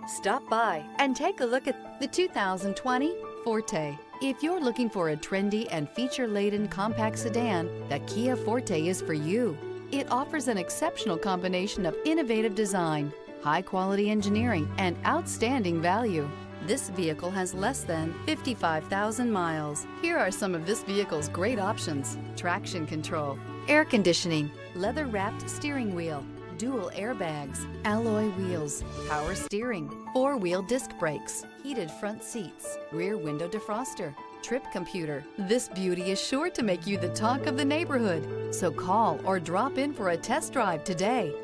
Stop by and take a look at the 2020 Forte. If you're looking for a trendy and feature-laden compact sedan, the Kia Forte is for you. It offers an exceptional combination of innovative design, high-quality engineering, and outstanding value. This vehicle has less than 55,000 miles. Here are some of this vehicle's great options: traction control, air conditioning, leather-wrapped steering wheel, dual airbags, alloy wheels, power steering, four-wheel disc brakes, heated front seats, rear window defroster, trip computer. This beauty is sure to make you the talk of the neighborhood. So call or drop in for a test drive today.